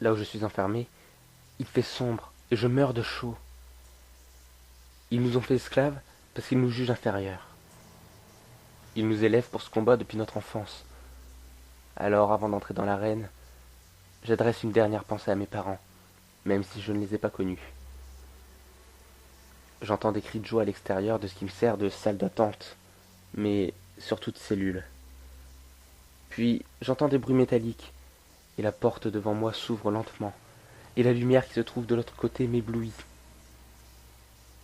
Là où je suis enfermé, il fait sombre et je meurs de chaud. Ils nous ont fait esclaves parce qu'ils nous jugent inférieurs. Ils nous élèvent pour ce combat depuis notre enfance. Alors, avant d'entrer dans l'arène, j'adresse une dernière pensée à mes parents, même si je ne les ai pas connus. J'entends des cris de joie à l'extérieur de ce qui me sert de salle d'attente, mais surtout de cellule. Puis, j'entends des bruits métalliques, et la porte devant moi s'ouvre lentement, et la lumière qui se trouve de l'autre côté m'éblouit.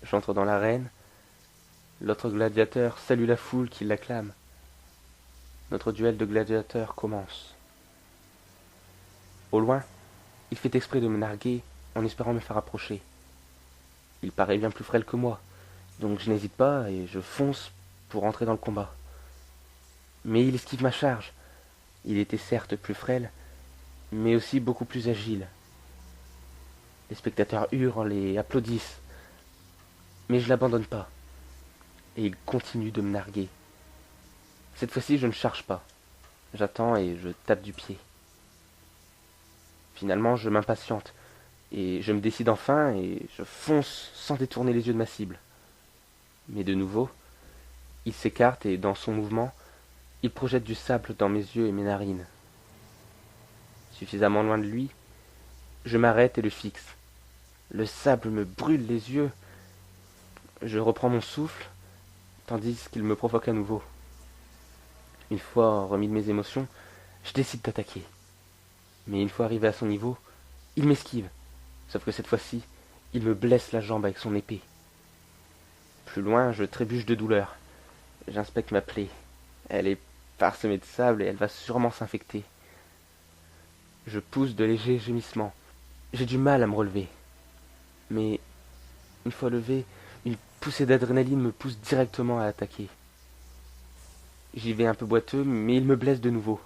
J'entre dans l'arène, l'autre gladiateur salue la foule qui l'acclame. Notre duel de gladiateurs commence. Au loin, il fait exprès de me narguer en espérant me faire approcher. Il paraît bien plus frêle que moi, donc je n'hésite pas et je fonce pour entrer dans le combat. Mais il esquive ma charge. Il était certes plus frêle, mais aussi beaucoup plus agile. Les spectateurs hurlent et applaudissent, mais je l'abandonne pas, et il continue de me narguer. Cette fois-ci, je ne charge pas. J'attends et je tape du pied. Finalement, je m'impatiente, et je me décide enfin et je fonce sans détourner les yeux de ma cible. Mais de nouveau, il s'écarte et dans son mouvement, il projette du sable dans mes yeux et mes narines. Suffisamment loin de lui, je m'arrête et le fixe. Le sable me brûle les yeux. Je reprends mon souffle, tandis qu'il me provoque à nouveau. Une fois remis de mes émotions, je décide d'attaquer. Mais une fois arrivé à son niveau, il m'esquive. Sauf que cette fois-ci, il me blesse la jambe avec son épée. Plus loin, je trébuche de douleur. J'inspecte ma plaie. Elle est parsemée de sable et elle va sûrement s'infecter. Je pousse de légers gémissements. J'ai du mal à me relever. Mais une fois levé, une poussée d'adrénaline me pousse directement à attaquer. J'y vais un peu boiteux, mais il me blesse de nouveau.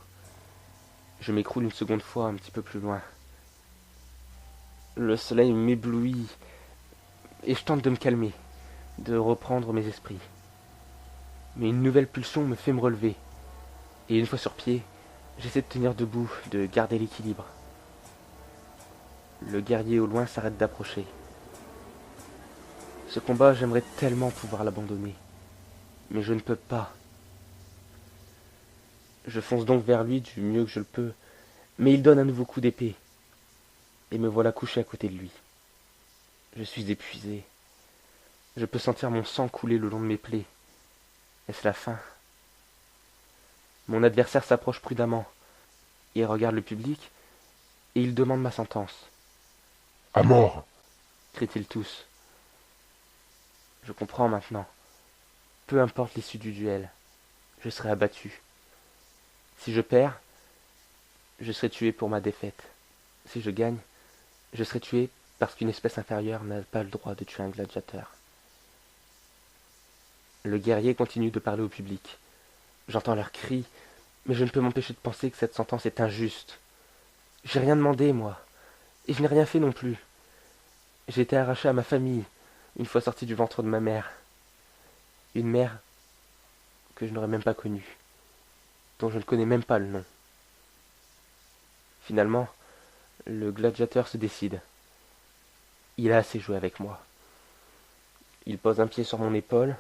Je m'écroule une seconde fois un petit peu plus loin. Le soleil m'éblouit et je tente de me calmer, de reprendre mes esprits. Mais une nouvelle pulsion me fait me relever. Et une fois sur pied, j'essaie de tenir debout, de garder l'équilibre. Le guerrier au loin s'arrête d'approcher. Ce combat, j'aimerais tellement pouvoir l'abandonner. Mais je ne peux pas. Je fonce donc vers lui du mieux que je le peux, mais il donne un nouveau coup d'épée. Et me voilà couché à côté de lui. Je suis épuisé. Je peux sentir mon sang couler le long de mes plaies. Est-ce la fin? Mon adversaire s'approche prudemment. Il regarde le public et il demande ma sentence. À mort. Crient-ils tous. Je comprends maintenant. Peu importe l'issue du duel, je serai abattu. Si je perds, je serai tué pour ma défaite. Si je gagne, je serai tué parce qu'une espèce inférieure n'a pas le droit de tuer un gladiateur. Le guerrier continue de parler au public. J'entends leurs cris, mais je ne peux m'empêcher de penser que cette sentence est injuste. J'ai rien demandé, moi, et je n'ai rien fait non plus. J'ai été arraché à ma famille, une fois sorti du ventre de ma mère. Une mère que je n'aurais même pas connue, dont je ne connais même pas le nom. Finalement, le gladiateur se décide. Il a assez joué avec moi. Il pose un pied sur mon épaule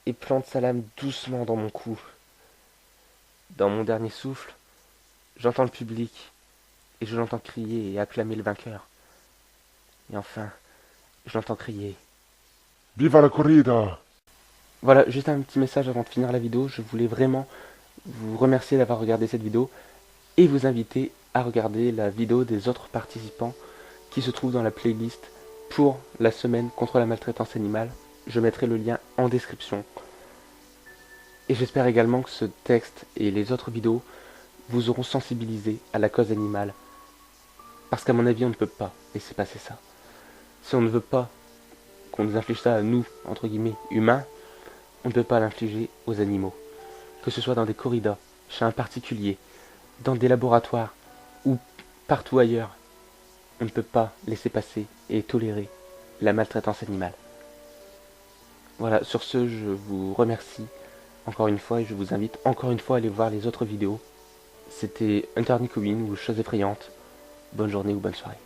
et plante sa lame doucement dans mon cou. Dans mon dernier souffle, j'entends le public et je l'entends crier et acclamer le vainqueur. Et enfin, je l'entends crier. Viva la corrida. Voilà, juste un petit message avant de finir la vidéo. Je voulais vraiment vous remercier d'avoir regardé cette vidéo et vous inviter à regarder la vidéo des autres participants qui se trouvent dans la playlist pour la semaine contre la maltraitance animale. Je mettrai le lien en description. Et j'espère également que ce texte et les autres vidéos vous auront sensibilisé à la cause animale. Parce qu'à mon avis, on ne peut pas laisser passer ça. Si on ne veut pas qu'on nous inflige ça à nous, entre guillemets, humains, on ne peut pas l'infliger aux animaux. Que ce soit dans des corridas, chez un particulier, dans des laboratoires ou partout ailleurs, on ne peut pas laisser passer et tolérer la maltraitance animale. Voilà, sur ce, je vous remercie encore une fois et je vous invite encore une fois à aller voir les autres vidéos. C'était Hunter Nicobin ou Chose effrayante. bonne journée ou bonne soirée.